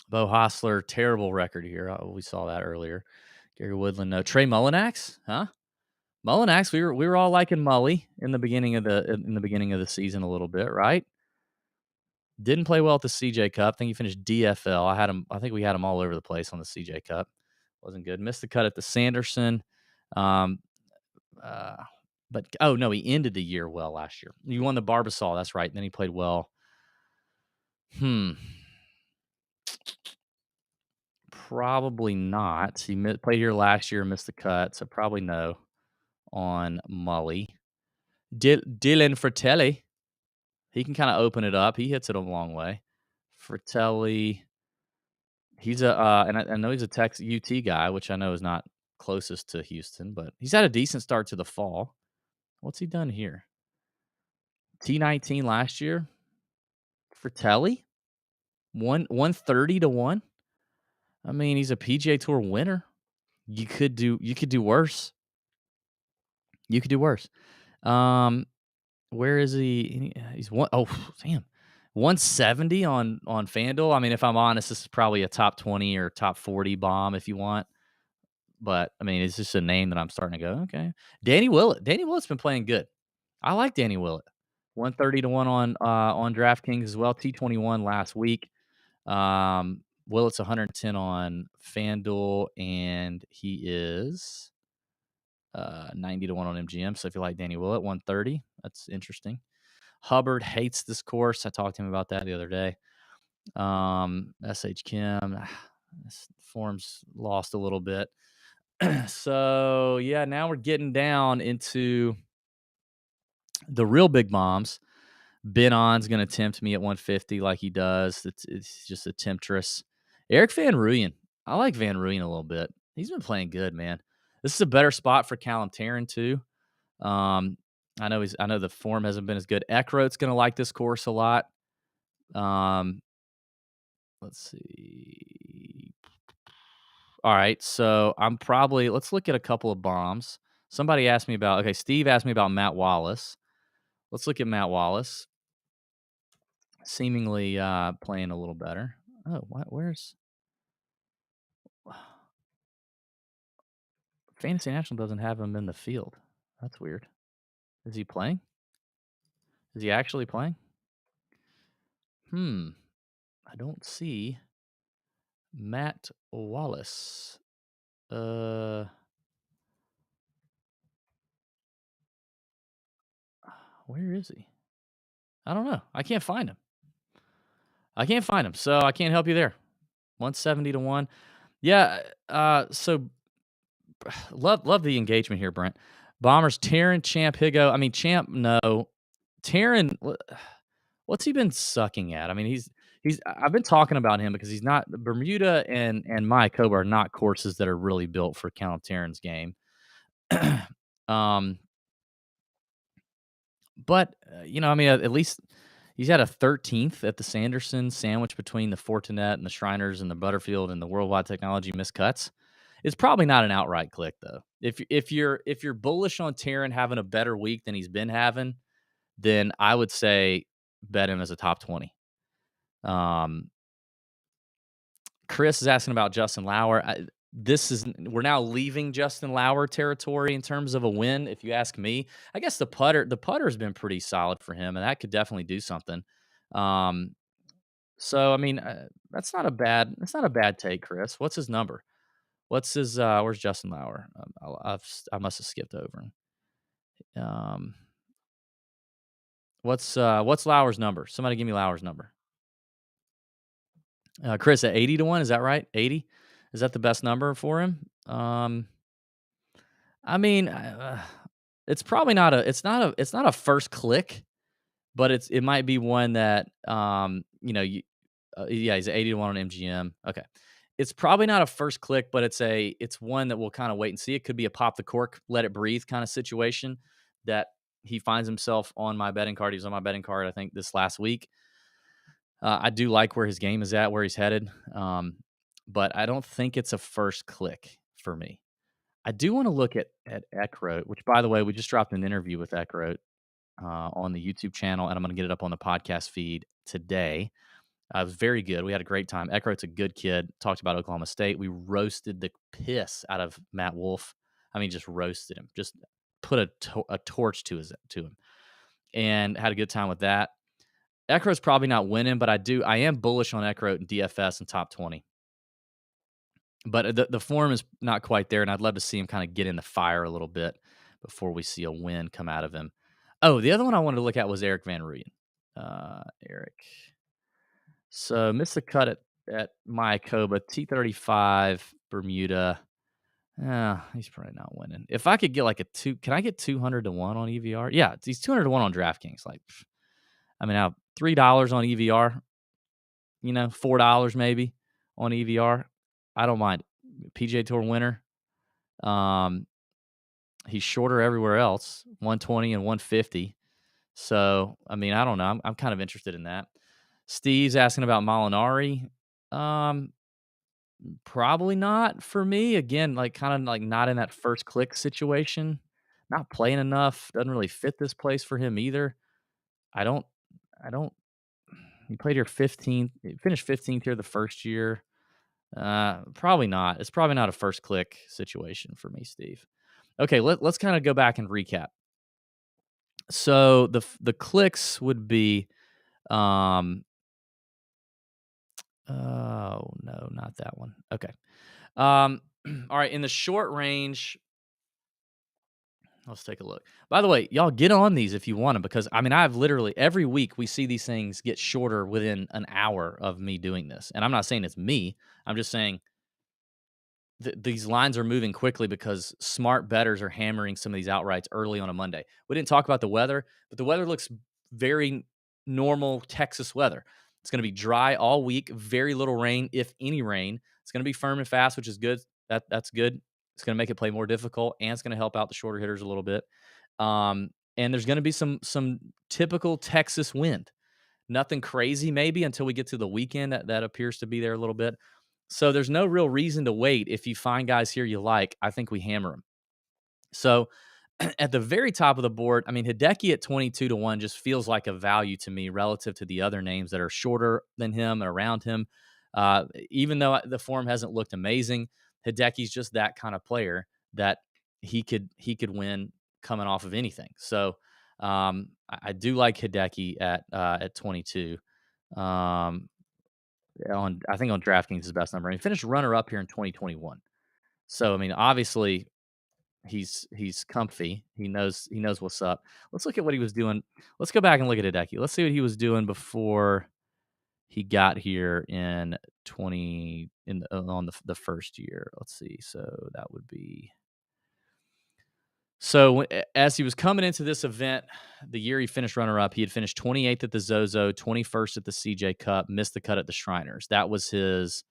Bo Hostler, terrible record here. We saw that earlier. Gary Woodland, no. Trey Mullinax, huh? Mullinax, we were all liking Mully in the beginning of the season a little bit, right? Didn't play well at the CJ Cup. I think he finished DFL. I think we had him all over the place on the CJ Cup. Wasn't good. Missed the cut at the Sanderson. Um, uh, but oh no, he ended the year well last year. He won the Barbasol. That's right. And then he played well. Probably not. Played here last year, missed the cut, so probably no on Mully. Dylan Fratelli, he can kind of open it up. He hits it a long way. Fratelli, he's and I know he's a Texas UT guy, which I know is not closest to Houston, but he's had a decent start to the fall. What's he done here? T19 last year. Fratelli, 130 to 1. I mean, he's a PGA Tour winner. You could do worse. You could do worse. Where is he? He's one oh damn. 170 on FanDuel. I mean, if I'm honest, this is probably a top 20 or top 40 bomb if you want. But I mean, it's just a name that I'm starting to go, okay. Danny Willett. Danny Willett's been playing good. I like Danny Willett. 130 to 1 on DraftKings as well. T21 last week. Willett's 110 on FanDuel, and he is 90 to 1 on MGM. So if you like Danny Willett, 130. That's interesting. Hubbard hates this course. I talked to him about that the other day. SH Kim, this form's lost a little bit. So yeah, now we're getting down into the real big bombs. Ben On's going to tempt me at 150 like he does. It's just a temptress. Eric Van Rooyen. I like Van Rooyen a little bit. He's been playing good, man. This is a better spot for Callum Tarrant too. I know the form hasn't been as good. Eckroat's going to like this course a lot. Let's see. All right, so let's look at a couple of bombs. Somebody asked me about, Steve asked me about Matt Wallace. Let's look at Matt Wallace. Seemingly playing a little better. Oh, where's Fantasy National doesn't have him in the field. That's weird. Is he playing? Is he actually playing? I don't see Matt Wallace. Where is he? I don't know. I can't find him. So I can't help you there. 170 to 1. Yeah, so love the engagement here, Brent. Bombers, Taryn, Champ, Higo. I mean, Champ, no. Taryn, what's he been sucking at? I mean, he's I've been talking about him because he's not Bermuda and Mayakoba are not courses that are really built for Count Taryn's game. But I mean, at least he's had a 13th at the Sanderson, sandwich between the Fortinet and the Shriners and the Butterfield and the Worldwide Technology miscuts. It's probably not an outright click though. If you're bullish on Taryn having a better week than he's been having, then I would say bet him as a top 20. Chris is asking about Justin Lauer. We're now leaving Justin Lauer territory in terms of a win. If you ask me, I guess the putter's been pretty solid for him, and that could definitely do something. So I mean, that's not a bad take, Chris. What's his number? What's his? Where's Justin Lauer? I must have skipped over him. What's Lauer's number? Somebody give me Lauer's number. Chris at 80 to 1, is that right? 80? Is that the best number for him? I mean, it's probably not a first click, but it might be one that he's at 80 to 1 on MGM. Okay. It's probably not a first click, but it's one that we'll kind of wait and see. It could be a pop the cork, let it breathe kind of situation that he finds himself on my betting card. He was on my betting card, I think, this last week. I do like where his game is at, where he's headed. But I don't think it's a first click for me. I do want to look at Eckroat, which, by the way, we just dropped an interview with Eckroat on the YouTube channel, and I'm going to get it up on the podcast feed today. It was very good. We had a great time. Eckroat's a good kid. Talked about Oklahoma State. We roasted the piss out of Matt Wolf. I mean, just roasted him. Just put a torch to him, and had a good time with that. Eckroat's probably not winning, but I am bullish on Eckroat and DFS and top 20. But the form is not quite there, and I'd love to see him kind of get in the fire a little bit before we see a win come out of him. Oh, the other one I wanted to look at was Eric Van Rooyen. Eric. So missed the cut at Mayakoba, T35, Bermuda. He's probably not winning. If I could get like can I get 200 to 1 on EVR? Yeah, he's 200 to 1 on DraftKings. Like, I mean, now $3 on EVR, $4 maybe on EVR. I don't mind. PGA Tour winner. He's shorter everywhere else, 120 and 150. So, I mean, I don't know. I'm kind of interested in that. Steve's asking about Molinari. Probably not for me. Again, like kind of like not in that first click situation. Not playing enough. Doesn't really fit this place for him either. I don't. He played here 15th. He finished 15th here the first year. Probably not. It's probably not a first click situation for me, Steve. Okay, let's kind of go back and recap. So the clicks would be, oh no, not that one. Okay. All right, in the short range, let's take a look. By the way, y'all get on these if you want them, because I mean, I've literally every week we see these things get shorter within an hour of me doing this. And I'm not saying it's me. I'm just saying these lines are moving quickly because smart bettors are hammering some of these outrights early on a Monday. We didn't talk about the weather, but the weather looks very normal Texas weather. It's going to be dry all week, very little rain, if any rain. It's going to be firm and fast, which is good. That's good. It's going to make it play more difficult, and it's going to help out the shorter hitters a little bit. And there's going to be some typical Texas wind. Nothing crazy maybe until we get to the weekend. That appears to be there a little bit. So there's no real reason to wait. If you find guys here you like, I think we hammer them. So at the very top of the board, I mean, Hideki at 22 to 1 just feels like a value to me relative to the other names that are shorter than him and around him. Even though the form hasn't looked amazing, Hideki's just that kind of player that he could win coming off of anything. So I do like Hideki at 22. I think on DraftKings is the best number. And he finished runner up here in 2021. So I mean, obviously he's comfy. He knows what's up. Let's look at what he was doing. Let's go back and look at Hideki. Let's see what he was doing before he got here in on the first year. Let's see. So that would be. So as he was coming into this event, the year he finished runner-up, he had finished 28th at the Zozo, 21st at the CJ Cup, missed the cut at the Shriners. That was his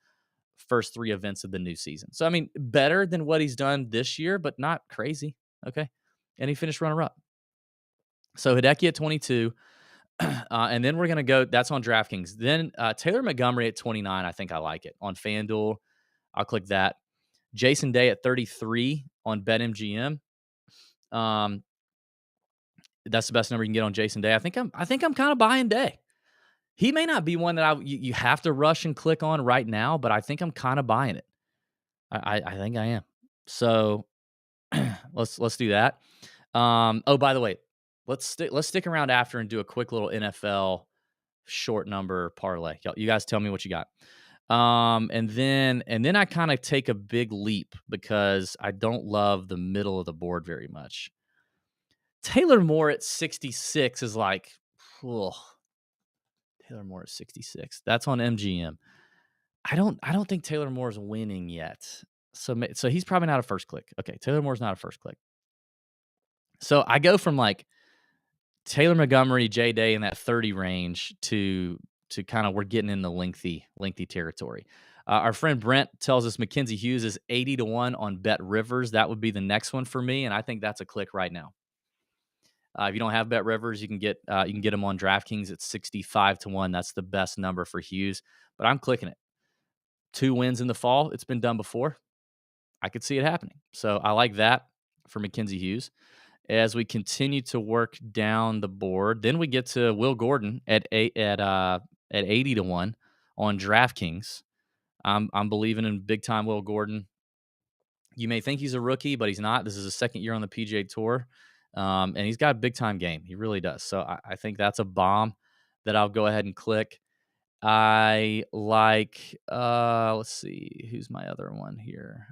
first 3 events of the new season. So, I mean, better than what he's done this year, but not crazy. Okay. And he finished runner-up. So Hideki at 22. And then we're going to go, that's on DraftKings. Then Taylor Montgomery at 29, I think I like it. On FanDuel, I'll click that. Jason Day at 33 on BetMGM. That's the best number you can get on Jason Day. I think I'm kind of buying Day. He may not be one that you have to rush and click on right now, but I think I'm kind of buying it. I think I am. So let's do that. Oh, by the way, let's stick around after and do a quick little NFL short number parlay. You guys tell me what you got. And then I kind of take a big leap because I don't love the middle of the board very much. Taylor Moore at 66 is like, ugh. Taylor Moore at 66. That's on MGM. I don't think Taylor Moore is winning yet. So he's probably not a first click. Okay, Taylor Moore's not a first click. So I go from like Taylor Montgomery, J Day in that 30 range to kind of we're getting in the lengthy territory. Our friend Brent tells us Mackenzie Hughes is 80 to 1 on Bet Rivers. That would be the next one for me, and I think that's a click right now. If you don't have Bet Rivers, you can get him on DraftKings at 65 to 1. That's the best number for Hughes, but I'm clicking it. 2 wins in the fall. It's been done before. I could see it happening. So I like that for Mackenzie Hughes. As we continue to work down the board, then we get to Will Gordon at 80 to 1 on DraftKings. I'm believing in big time Will Gordon. You may think he's a rookie, but he's not. This is his second year on the PGA Tour, and he's got a big time game. He really does. So I think that's a bomb that I'll go ahead and click. I like. Let's see, who's my other one here.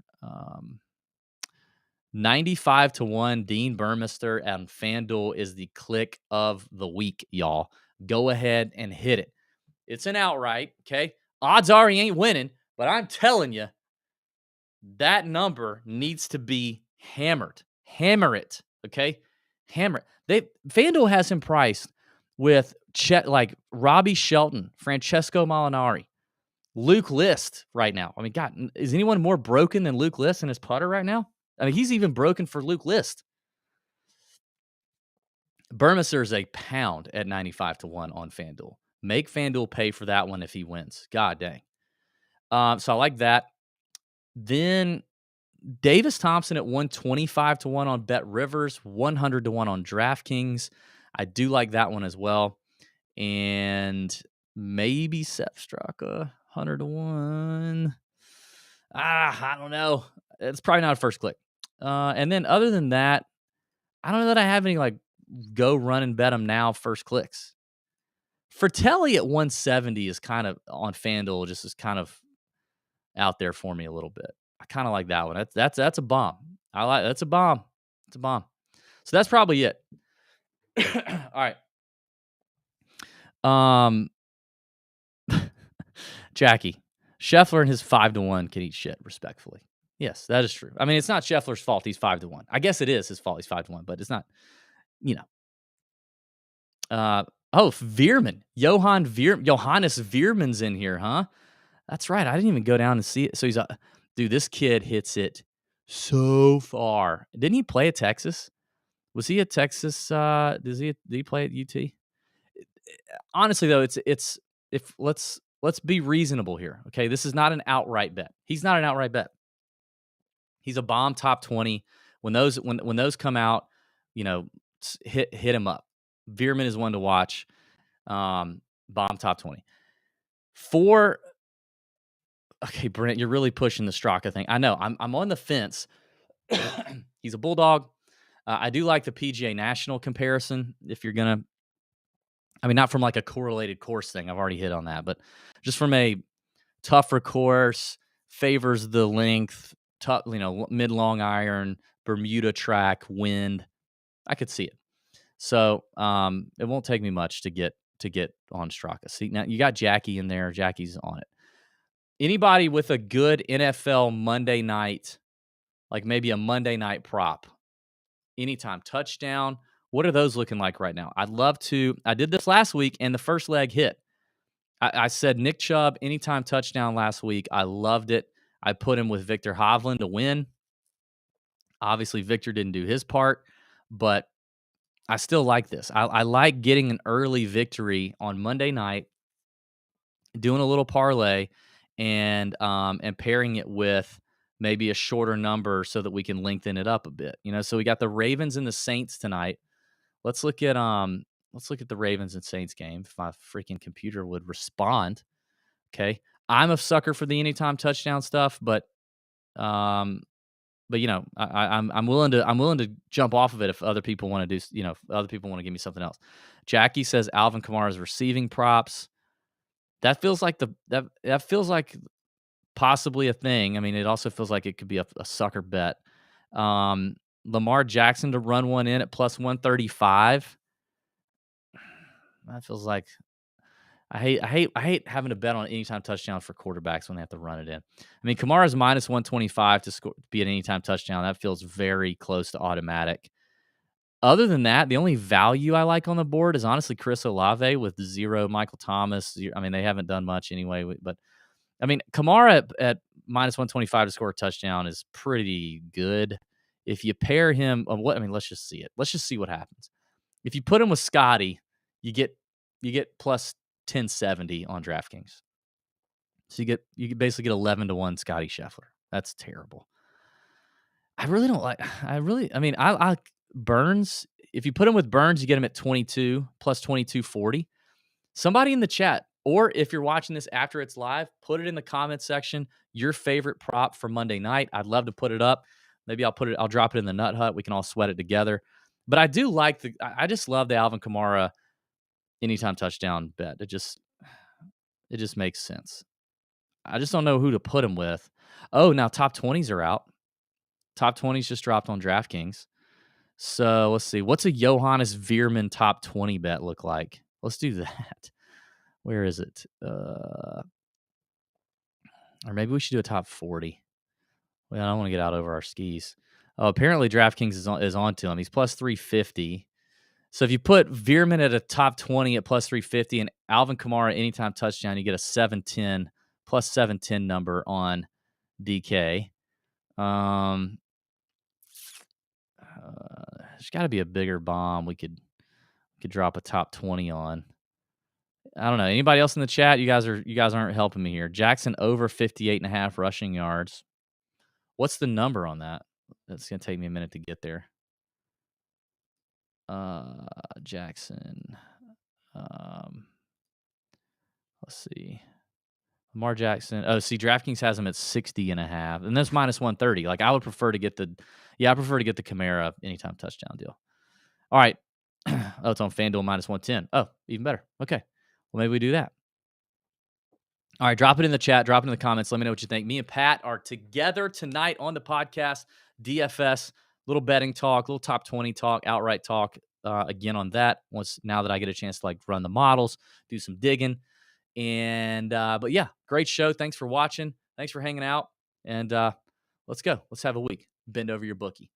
95 to 1, Dean Burmester and FanDuel is the click of the week, y'all. Go ahead and hit it. It's an outright, okay? Odds are he ain't winning, but I'm telling you, that number needs to be hammered. Hammer it, okay? Hammer it. FanDuel has him priced with like Robbie Shelton, Francesco Molinari, Luke List right now. I mean, God, is anyone more broken than Luke List in his putter right now? I mean, he's even broken for Luke List. Burmester is a pound at 95 to 1 on FanDuel. Make FanDuel pay for that one if he wins. God dang. So I like that. Then Davis Thompson at 125 to 1 on Bet Rivers, 100 to 1 on DraftKings. I do like that one as well. And maybe Sepp Straka, 100 to 1. I don't know. It's probably not a first click. And then other than that, I don't know that I have any like go run and bet him now first clicks. Fratelli at 170 is kind of on FanDuel, just is kind of out there for me a little bit. I kind of like that one. That's a bomb. That's a bomb. It's a bomb. So that's probably it. All right. Jackie Scheffler and his 5 to 1 can eat shit, respectfully. Yes, that is true. I mean, it's not Scheffler's fault he's 5 to 1. I guess it is his fault he's 5 to 1, but it's not. Veerman, Johannes Veerman's in here, huh? That's right. I didn't even go down and see it. So he's dude, this kid hits it so far. Didn't he play at Texas? Was he at Texas? Did he play at UT? Honestly, though, it's if let's be reasonable here. Okay, this is not an outright bet. He's not an outright bet. He's a bomb top 20. When those come out, hit him up. Veerman is one to watch. Bomb top 20. Okay, Brent, you're really pushing the Straka thing. I know. I'm on the fence. He's a bulldog. I do like the PGA National comparison. If you're gonna, I mean, not from like a correlated course thing. I've already hit on that, but just from a tougher course, favors the length, tough, mid long iron, Bermuda track, wind. I could see it. So it won't take me much to get on Straka. See, now you got Jackie in there. Jackie's on it. Anybody with a good NFL Monday night, like maybe a Monday night prop, anytime touchdown, what are those looking like right now? I'd love to. I did this last week, and the first leg hit. I said Nick Chubb, anytime touchdown last week. I loved it. I put him with Victor Hovland to win. Obviously, Victor didn't do his part, but I still like this. I like getting an early victory on Monday night, doing a little parlay, and pairing it with maybe a shorter number so that we can lengthen it up a bit. So we got the Ravens and the Saints tonight. Let's look at the Ravens and Saints game. If my freaking computer would respond. Okay. I'm a sucker for the anytime touchdown stuff, but I'm willing to jump off of it if other people want to do, if other people want to give me something else. Jackie says Alvin Kamara's receiving props. That feels like that feels like possibly a thing. I mean, it also feels like it could be a sucker bet. Lamar Jackson to run one in at plus 135. That feels like I hate having to bet on anytime touchdown for quarterbacks when they have to run it in. I mean, Kamara's minus 125 to be an anytime touchdown. That feels very close to automatic. Other than that, the only value I like on the board is honestly Chris Olave with 0 Michael Thomas. I mean, they haven't done much anyway, but I mean, Kamara at minus 125 to score a touchdown is pretty good. If you pair him, let's just see it. Let's just see what happens. If you put him with Scotty, you get plus 1070 on DraftKings. So you basically get 11 to 1 Scotty Scheffler. That's terrible. I really don't like. I mean, I Burns. If you put him with Burns, you get him at 22 plus 2240. Somebody in the chat, or if you're watching this after it's live, put it in the comment section. Your favorite prop for Monday night. I'd love to put it up. Maybe I'll drop it in the Nut Hut. We can all sweat it together. But I do like I just love the Alvin Kamara anytime touchdown bet. It just makes sense. I just don't know who to put him with. Oh, now top 20s are out. Top 20s just dropped on DraftKings. So let's see. What's a Johannes Veerman top 20 bet look like? Let's do that. Where is it? Or maybe we should do a top 40. Well, I don't want to get out over our skis. Oh, apparently DraftKings is on to him. He's plus 350. So if you put Veerman at a top 20 at plus 350 and Alvin Kamara anytime touchdown, you get a 710 plus 710 number on DK. There's got to be a bigger bomb we could drop a top 20 on. I don't know. Anybody else in the chat? You guys aren't helping me here. Jackson over 58.5 rushing yards. What's the number on that? That's gonna take me a minute to get there. Jackson. Let's see. Lamar Jackson. Oh, see, DraftKings has him at 60.5, and that's minus 130. Like, I prefer to get the Kamara anytime touchdown deal. All right. Oh, it's on FanDuel minus 110. Oh, even better. Okay. Well, maybe we do that. All right, drop it in the chat, drop it in the comments. Let me know what you think. Me and Pat are together tonight on the podcast, DFS, little betting talk, little top 20 talk, outright talk. Again on that, now that I get a chance to like run the models, do some digging. And but yeah, great show. Thanks for watching. Thanks for hanging out. And let's go. Let's have a week. Bend over your bookie.